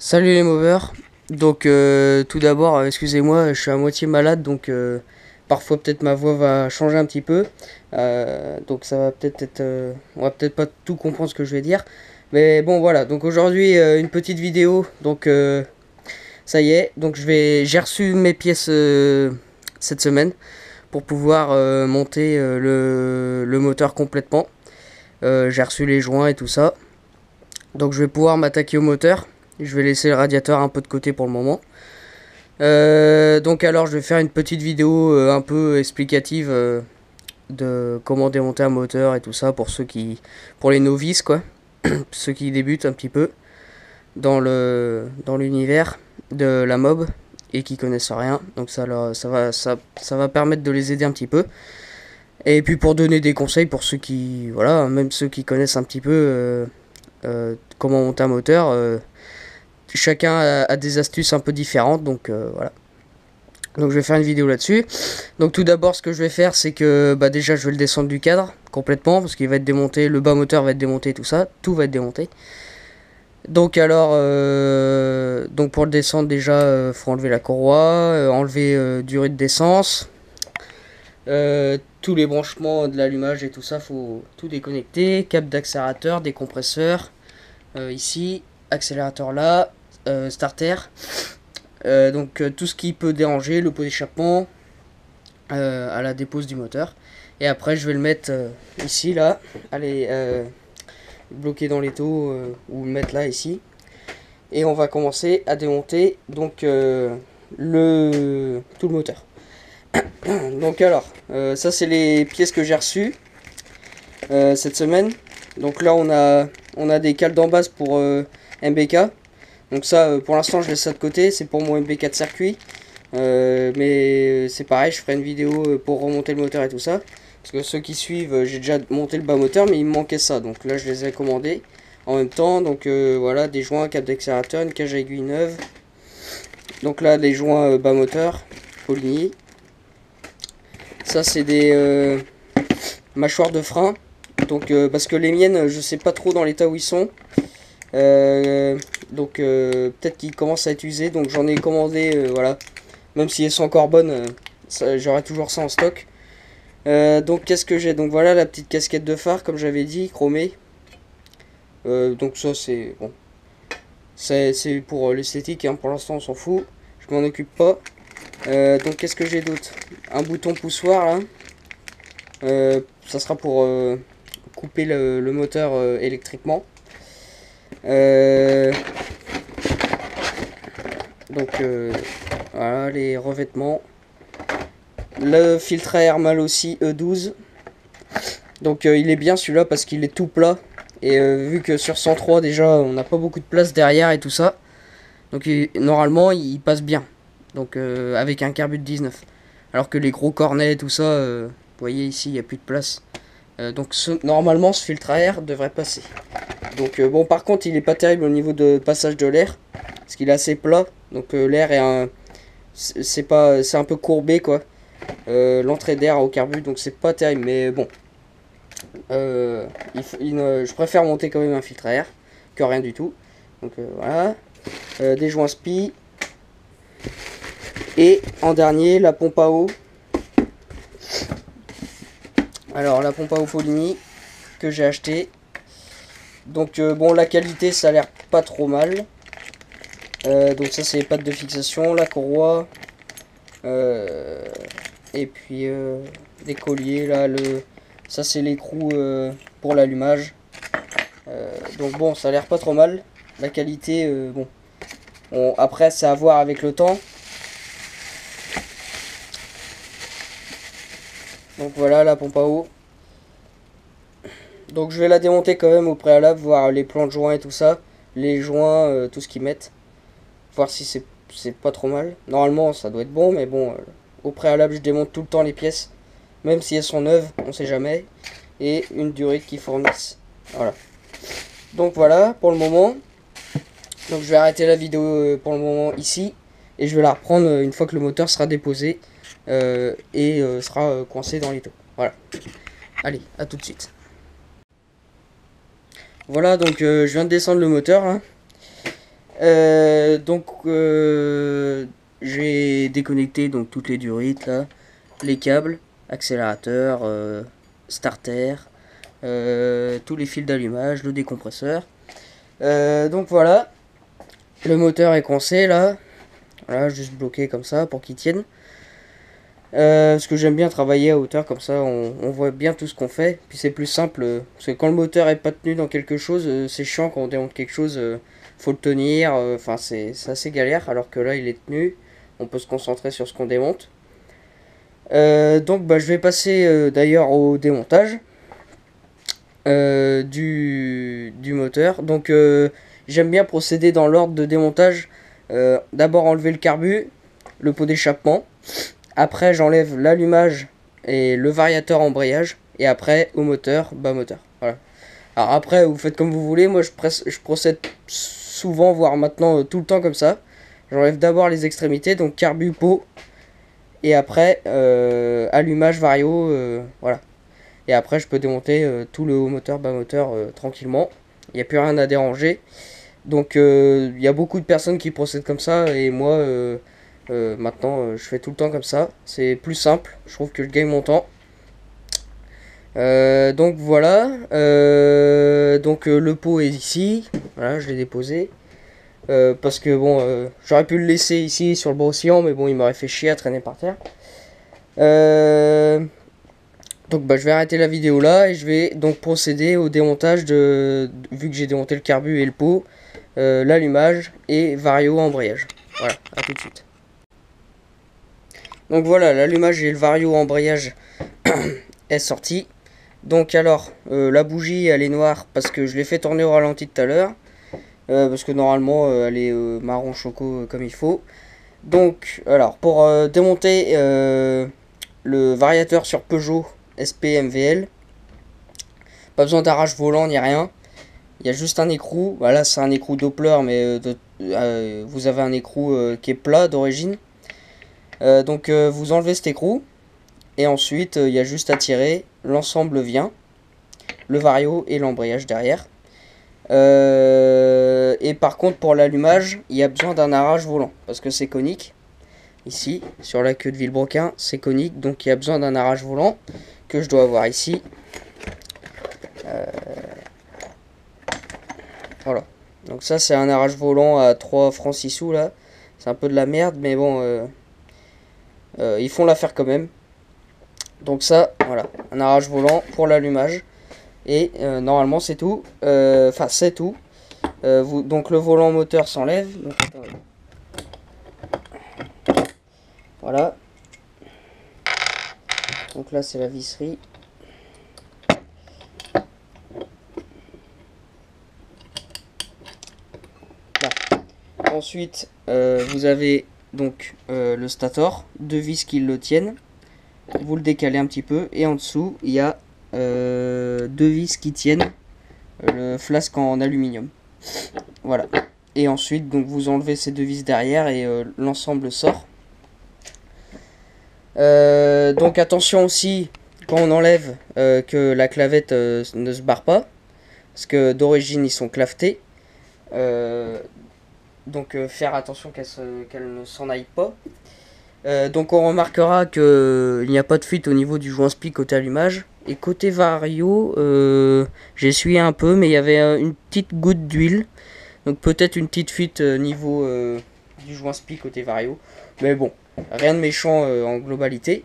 Salut les movers. Donc tout d'abord, excusez-moi, je suis à moitié malade, donc parfois peut-être ma voix va changer un petit peu. Donc ça va peut-être être, on va peut-être pas tout comprendre ce que je vais dire. Mais bon voilà, donc aujourd'hui une petite vidéo. Donc ça y est, donc j'ai reçu mes pièces cette semaine pour pouvoir monter le moteur complètement. J'ai reçu les joints et tout ça. Donc je vais pouvoir m'attaquer au moteur. Je vais laisser le radiateur un peu de côté pour le moment. Donc alors je vais faire une petite vidéo un peu explicative de comment démonter un moteur et tout ça pour les novices quoi, ceux qui débutent un petit peu dans l'univers de la mob et qui connaissent rien. Donc ça va permettre de les aider un petit peu. Et puis pour donner des conseils pour ceux qui voilà, même ceux qui connaissent un petit peu comment monter un moteur. Chacun a des astuces un peu différentes, donc voilà. Donc je vais faire une vidéo là-dessus. Donc tout d'abord ce que je vais faire c'est que déjà je vais le descendre du cadre complètement parce qu'il va être démonté, le bas moteur va être démonté, tout ça, tout va être démonté. Donc alors donc pour le descendre déjà faut enlever la courroie, enlever durée de d'essence, tous les branchements de l'allumage et tout ça, faut tout déconnecter, câble d'accélérateur, décompresseur, ici, accélérateur là, starter. Donc tout ce qui peut déranger, le pot d'échappement à la dépose du moteur. Et après je vais le mettre ici, là, allez, bloqué dans l'étau ou le mettre là, ici. Et on va commencer à démonter donc tout le moteur. Donc alors, ça c'est les pièces que j'ai reçues cette semaine. Donc là on a des cales d'embase pour MBK. Donc ça, pour l'instant, je laisse ça de côté. C'est pour mon MB4 circuit. Mais c'est pareil, je ferai une vidéo pour remonter le moteur et tout ça. Parce que ceux qui suivent, j'ai déjà monté le bas moteur, mais il me manquait ça. Donc là, je les ai commandés en même temps. Donc voilà, des joints, câble d'accélérateur, une cage à aiguille neuve. Donc là, des joints bas moteur, Poligny. Ça, c'est des mâchoires de frein. Donc parce que les miennes, je sais pas trop dans l'état où ils sont. Donc peut-être qu'ils commencent à être usés, donc j'en ai commandé, voilà. Même si elles sont encore bonnes, j'aurai toujours ça en stock. Donc qu'est-ce que j'ai? Donc voilà la petite casquette de phare, comme j'avais dit, chromée. Donc ça c'est bon. C'est pour l'esthétique, hein. Pour l'instant on s'en fout. Je m'en occupe pas. Donc qu'est-ce que j'ai d'autre? Un bouton poussoir là. Ça sera pour couper le moteur électriquement. Donc voilà les revêtements. Le filtre à air mal aussi E12. Donc il est bien celui-là parce qu'il est tout plat. Et vu que sur 103 déjà on n'a pas beaucoup de place derrière et tout ça. Donc normalement il passe bien. Donc avec un carbu de 19. Alors que les gros cornets tout ça, vous voyez ici il n'y a plus de place. Donc normalement ce filtre à air devrait passer. Donc bon, par contre il est pas terrible au niveau de passage de l'air parce qu'il est assez plat, donc l'air est c'est un peu courbé quoi, l'entrée d'air au carbu, donc c'est pas terrible, mais bon je préfère monter quand même un filtre à air que rien du tout. Donc voilà, des joints spi, et en dernier la pompe à eau. Alors la pompe à eau Poligny que j'ai acheté. Donc bon, la qualité ça a l'air pas trop mal. Donc ça c'est les pattes de fixation, la courroie, et puis les colliers là, ça c'est l'écrou pour l'allumage. Donc bon, ça a l'air pas trop mal. La qualité, bon, après c'est à voir avec le temps. Donc voilà la pompe à eau. Donc je vais la démonter quand même au préalable, voir les plans de joints et tout ça, les joints, tout ce qu'ils mettent, voir si c'est pas trop mal. Normalement ça doit être bon, mais bon, au préalable je démonte tout le temps les pièces, même si elles sont neuves, on sait jamais. Et une durite qui fournisse. Voilà. Donc voilà pour le moment. Donc je vais arrêter la vidéo pour le moment ici, et je vais la reprendre une fois que le moteur sera déposé et sera coincé dans l'étau. Voilà. Allez, à tout de suite. Voilà, donc je viens de descendre le moteur hein. Donc j'ai déconnecté donc toutes les durites là, les câbles, accélérateur, starter, tous les fils d'allumage, le décompresseur. Donc voilà, le moteur est coincé là, voilà, juste bloqué comme ça pour qu'il tienne. Parce que j'aime bien travailler à hauteur comme ça, on voit bien tout ce qu'on fait. Puis c'est plus simple, parce que quand le moteur est pas tenu dans quelque chose, c'est chiant quand on démonte quelque chose, faut le tenir, enfin c'est assez galère. Alors que là il est tenu, on peut se concentrer sur ce qu'on démonte. Donc bah, je vais passer d'ailleurs au démontage du moteur. Donc j'aime bien procéder dans l'ordre de démontage. D'abord enlever le carbu, le pot d'échappement. Après j'enlève l'allumage et le variateur embrayage. Et après au moteur, bas moteur. Voilà. Alors après vous faites comme vous voulez. Moi je procède souvent, voire maintenant tout le temps comme ça. J'enlève d'abord les extrémités, donc carbu, pot. Et après allumage, vario, voilà. Et après je peux démonter tout le haut moteur, bas moteur tranquillement. Il n'y a plus rien à déranger. Donc il y a beaucoup de personnes qui procèdent comme ça. Et moi maintenant je fais tout le temps comme ça. C'est plus simple. Je trouve que je gagne mon temps. Donc voilà. Donc le pot est ici. Voilà, je l'ai déposé. Parce que bon, j'aurais pu le laisser ici sur le brossillon. Mais bon, il m'aurait fait chier à traîner par terre. Donc bah, je vais arrêter la vidéo là et je vais donc procéder au démontage vu que j'ai démonté le carbu et le pot, l'allumage et vario embrayage. Voilà, à tout de suite. Donc voilà, l'allumage et le vario embrayage est sorti. Donc alors, la bougie elle est noire parce que je l'ai fait tourner au ralenti tout à l'heure. Parce que normalement elle est marron choco comme il faut. Donc alors pour démonter le variateur sur Peugeot SP MVL, pas besoin d'arrache volant ni rien. Il y a juste un écrou. Voilà, c'est un écrou Doppler, mais vous avez un écrou qui est plat d'origine. Donc vous enlevez cet écrou. Et ensuite, il y a juste à tirer. L'ensemble vient. Le vario et l'embrayage derrière. Et par contre, pour l'allumage, il y a besoin d'un arrache volant. Parce que c'est conique. Ici, sur la queue de Villebrequin, c'est conique. Donc il y a besoin d'un arrache volant. Que je dois avoir ici. Voilà. Donc ça c'est un arrache volant à 3 francs 6 sous là. C'est un peu de la merde mais bon ils font l'affaire quand même. Donc ça voilà, un arrache volant pour l'allumage. Et normalement c'est tout. Enfin c'est tout. Donc le volant moteur s'enlève. Voilà. Donc là c'est la visserie. Ensuite, vous avez donc le stator, deux vis qui le tiennent. Vous le décalez un petit peu et en dessous il y a deux vis qui tiennent le flasque en aluminium. Voilà. Et ensuite donc vous enlevez ces deux vis derrière et l'ensemble sort. Donc attention aussi quand on enlève que la clavette ne se barre pas, parce que d'origine ils sont clavetés. Donc faire attention qu'elle ne s'en aille pas. Donc on remarquera qu'il n'y a pas de fuite au niveau du joint spi côté allumage. Et côté vario, j'ai essuyé un peu, mais il y avait une petite goutte d'huile. Donc peut-être une petite fuite niveau du joint spi côté vario. Mais bon, rien de méchant en globalité.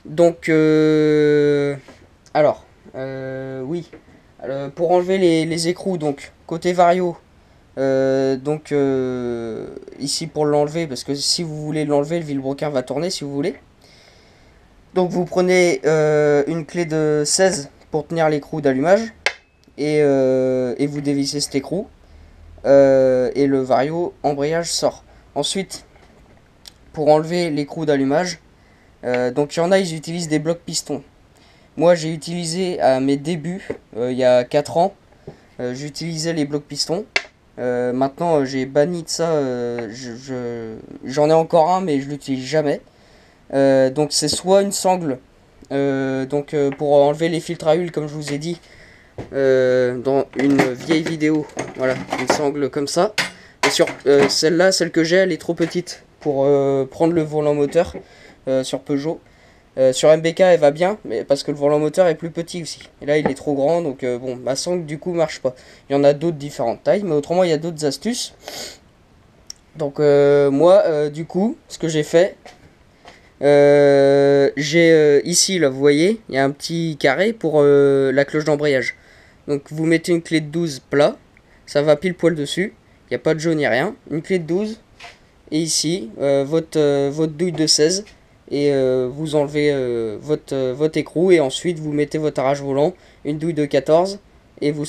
Donc alors, oui. Alors, pour enlever les écrous, donc côté vario. Ici pour l'enlever, parce que si vous voulez l'enlever, le Villebrequin va tourner si vous voulez. Donc vous prenez une clé de 16 pour tenir l'écrou d'allumage et vous dévissez cet écrou et le vario embrayage sort. Ensuite, pour enlever l'écrou d'allumage, donc il y en a, ils utilisent des blocs pistons. Moi j'ai utilisé à mes débuts, il y a 4 ans, j'utilisais les blocs pistons. Maintenant j'ai banni de ça, j'en ai encore un mais je l'utilise jamais. Donc c'est soit une sangle, pour enlever les filtres à huile comme je vous ai dit dans une vieille vidéo, Voilà, une sangle comme ça. Et sur celle-là, celle que j'ai, elle est trop petite pour prendre le volant moteur sur Peugeot. Sur MBK, elle va bien, mais parce que le volant moteur est plus petit aussi. Et là, il est trop grand, donc bon, ma sangle du coup marche pas. Il y en a d'autres différentes tailles, mais autrement, il y a d'autres astuces. Donc moi, du coup, ce que j'ai fait, j'ai ici, là, vous voyez, il y a un petit carré pour la cloche d'embrayage. Donc vous mettez une clé de 12 plat, ça va pile poil dessus, il n'y a pas de jaune ni rien. Une clé de 12, et ici, votre douille de 16, et vous enlevez votre écrou, et ensuite vous mettez votre arrache volant, une douille de 14, et vous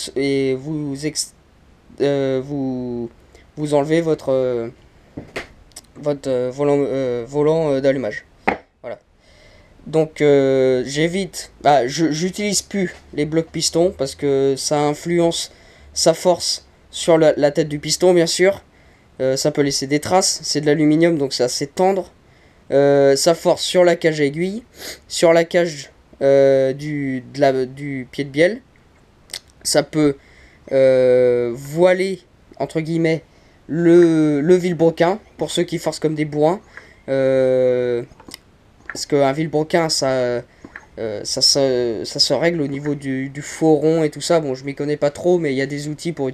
enlevez votre volant d'allumage. Voilà. Donc j'évite, j'utilise plus les blocs pistons parce que ça influence sa force sur la tête du piston, bien sûr. Ça peut laisser des traces, c'est de l'aluminium donc c'est assez tendre. Sa force sur la cage aiguille, sur la cage du pied de bielle. Ça peut voiler, entre guillemets, le vilebrequin, pour ceux qui forcent comme des bourrins. Parce qu'un vilebrequin, ça se règle au niveau du faux rond et tout ça. Bon, je m'y connais pas trop, mais il y a des outils pour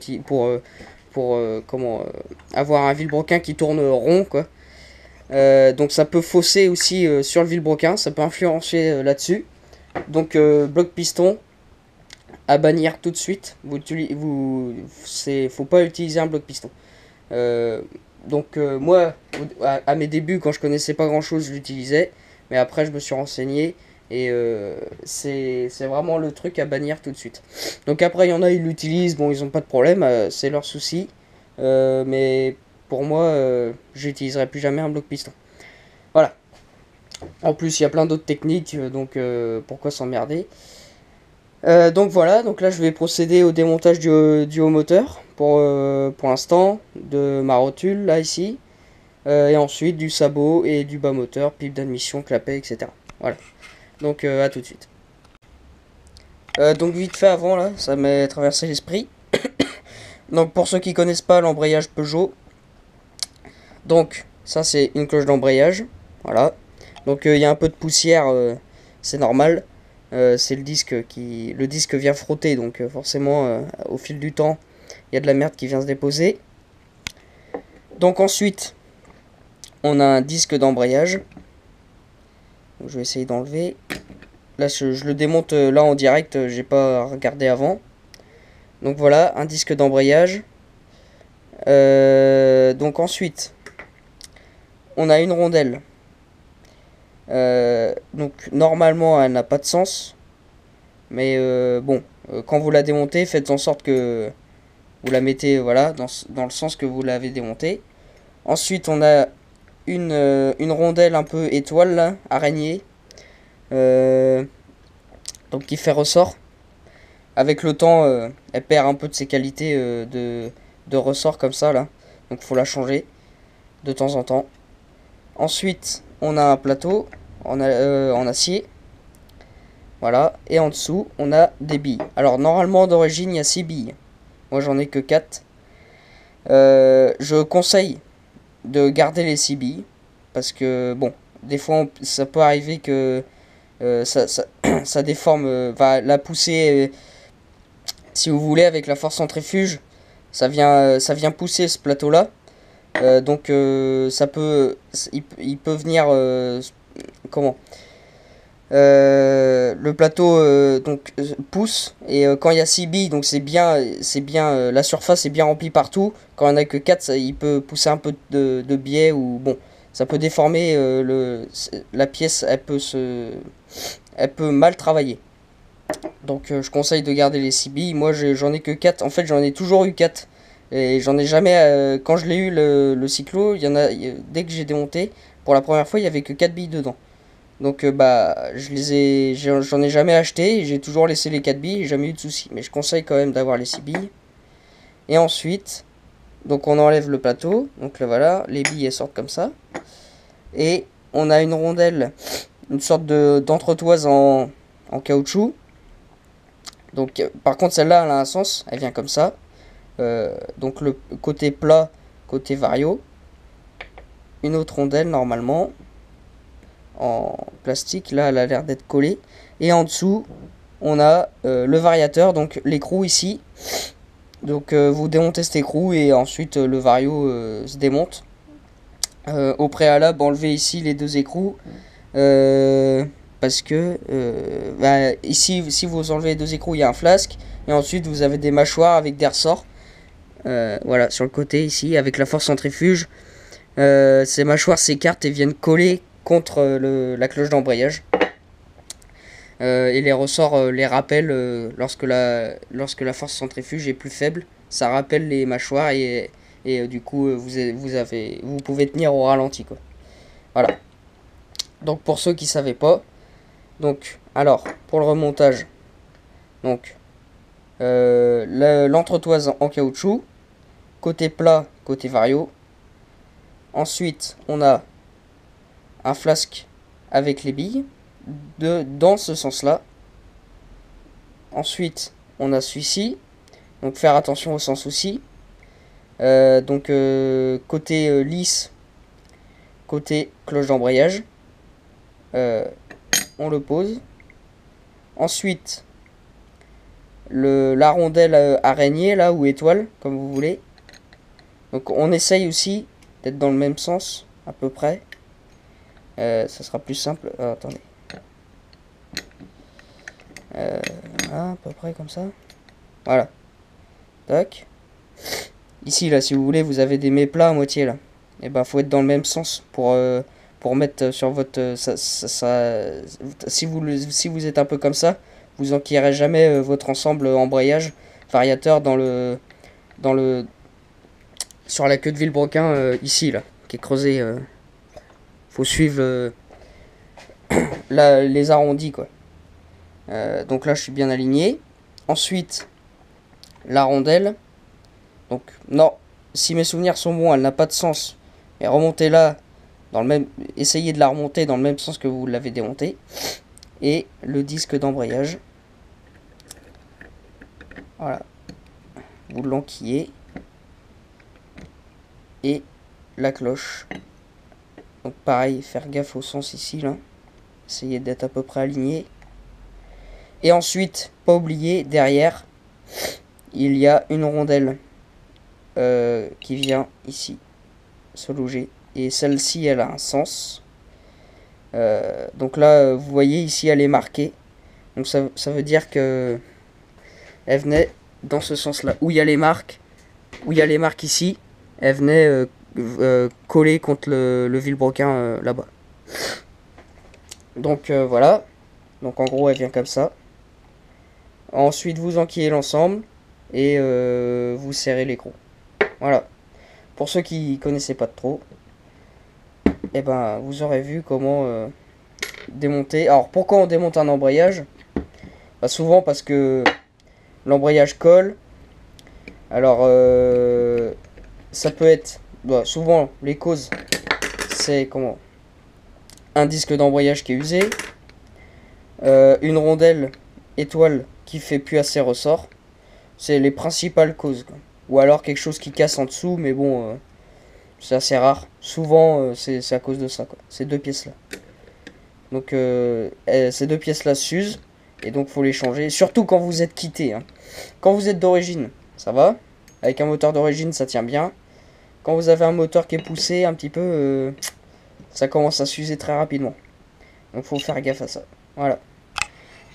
avoir un vilebrequin qui tourne rond, quoi. Donc ça peut fausser aussi sur le vilebrequin, ça peut influencer là-dessus. Donc bloc piston à bannir tout de suite. Faut pas utiliser un bloc piston. Moi, à mes débuts, quand je connaissais pas grand chose, je l'utilisais. Mais après, je me suis renseigné. Et c'est vraiment le truc à bannir tout de suite. Donc après, il y en a, ils l'utilisent. Bon, ils ont pas de problème. C'est leur souci. Mais pour moi, j'utiliserai plus jamais un bloc piston. Voilà. En plus, il y a plein d'autres techniques. Donc pourquoi s'emmerder. Donc voilà, donc là je vais procéder au démontage du haut moteur pour l'instant, de ma rotule là ici, et ensuite du sabot et du bas moteur, pipe d'admission, clapet, etc. Voilà, donc à tout de suite. Donc vite fait avant là, ça m'est traversé l'esprit. Donc pour ceux qui connaissent pas l'embrayage Peugeot, donc ça c'est une cloche d'embrayage, voilà. Donc il y a un peu de poussière, c'est normal. C'est le disque vient frotter, donc forcément au fil du temps il y a de la merde qui vient se déposer. Donc ensuite on a un disque d'embrayage, je vais essayer d'enlever. Là je le démonte là en direct, j'ai pas regardé avant. Donc voilà, un disque d'embrayage. Donc ensuite on a une rondelle. Donc normalement elle n'a pas de sens, mais quand vous la démontez, faites en sorte que vous la mettez voilà dans le sens que vous l'avez démontée. Ensuite on a une rondelle un peu étoile là, araignée, donc qui fait ressort. Avec le temps elle perd un peu de ses qualités de ressort comme ça là, donc faut la changer de temps en temps. Ensuite on a un plateau en acier. Voilà. Et en dessous, on a des billes. Alors, normalement, d'origine, il y a 6 billes. Moi, j'en ai que 4. Je conseille de garder les 6 billes. Parce que, bon, des fois, ça peut arriver que ça déforme. La poussée, si vous voulez, avec la force centrifuge, ça vient pousser ce plateau-là. Donc, il peut venir... le plateau pousse, et quand il y a 6 billes, donc c'est bien la surface est bien remplie partout. Quand il n'y en a que 4, il peut pousser un peu de biais, ou bon, ça peut déformer la pièce, elle peut mal travailler. Donc je conseille de garder les 6 billes. Moi j'en ai que 4, en fait j'en ai toujours eu 4. Et j'en ai jamais, quand je l'ai eu le cyclo, dès que j'ai démonté, pour la première fois il y avait que 4 billes dedans. Donc j'en ai jamais acheté, j'ai toujours laissé les 4 billes, jamais eu de soucis. Mais je conseille quand même d'avoir les 6 billes. Et ensuite, donc on enlève le plateau, donc là voilà, les billes elles sortent comme ça. Et on a une rondelle, une sorte d'entretoise en caoutchouc. Donc par contre celle-là elle a un sens, elle vient comme ça. donc le côté plat, côté vario. Une autre rondelle normalement en plastique, là elle a l'air d'être collée. Et en dessous on a le variateur, donc l'écrou ici. Donc vous démontez cet écrou et ensuite le vario se démonte. Au préalable, enlevez ici les deux écrous. Parce que ici, si vous enlevez les deux écrous, il y a un flasque. Et ensuite, vous avez des mâchoires avec des ressorts. Voilà, sur le côté ici, avec la force centrifuge. Ces mâchoires s'écartent et viennent coller contre la cloche d'embrayage. Et les ressorts les rappellent lorsque la force centrifuge est plus faible. Ça rappelle les mâchoires et du coup, vous pouvez tenir au ralenti, quoi. Voilà. Donc pour ceux qui savaient pas, donc alors pour le remontage, donc l'entretoise en caoutchouc, côté plat, côté vario. Ensuite on a un flasque avec les billes dans ce sens là. Ensuite on a celui-ci, donc faire attention au sens aussi. Côté lisse, côté cloche d'embrayage. On le pose. Ensuite, la rondelle araignée là, ou étoile, comme vous voulez. Donc on essaye aussi d'être dans le même sens, à peu près. Ça sera plus simple. Attendez. À peu près comme ça. Voilà. Tac. Ici, là, si vous voulez, vous avez des mets plats à moitié, là. Et ben, faut être dans le même sens pour mettre sur votre... si vous êtes un peu comme ça, vous enquillerez jamais votre ensemble embrayage variateur sur la queue de vilebrequin, ici, là, qui est creusée. Faut suivre les arrondis, quoi. Donc là, je suis bien aligné. Ensuite, la rondelle. Donc, non, si mes souvenirs sont bons, elle n'a pas de sens. Et remontez là, essayez de la remonter dans le même sens que vous l'avez démontée. Et le disque d'embrayage. Voilà. Vous l'enquillez. Et la cloche. Donc pareil, faire gaffe au sens ici, là. Essayez d'être à peu près aligné. Et ensuite, pas oublier, derrière, il y a une rondelle. Qui vient ici se loger, et celle-ci elle a un sens. Donc là vous voyez ici elle est marquée, donc ça veut dire que elle venait dans ce sens là, où il y a les marques ici, elle venait coller contre le vilebrequin là-bas. Donc voilà, donc en gros elle vient comme ça. Ensuite vous enquillez l'ensemble et vous serrez l'écrou. Voilà. Pour ceux qui connaissaient pas trop, et ben vous aurez vu comment démonter. Alors pourquoi on démonte un embrayage? Bah, souvent parce que l'embrayage colle. Alors ça peut être, souvent les causes, c'est un disque d'embrayage qui est usé, une rondelle étoile qui fait plus assez ressort. C'est les principales causes, quoi. Ou alors quelque chose qui casse en dessous, mais bon, c'est assez rare. Souvent, c'est à cause de ça, quoi. Ces deux pièces-là. Donc, ces deux pièces-là s'usent, et donc faut les changer. Surtout quand vous êtes quitté, hein. Quand vous êtes d'origine, ça va. Avec un moteur d'origine, ça tient bien. Quand vous avez un moteur qui est poussé un petit peu, ça commence à s'user très rapidement. Donc, faut faire gaffe à ça. Voilà.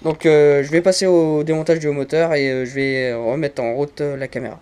Donc, je vais passer au démontage du moteur et je vais remettre en route la caméra.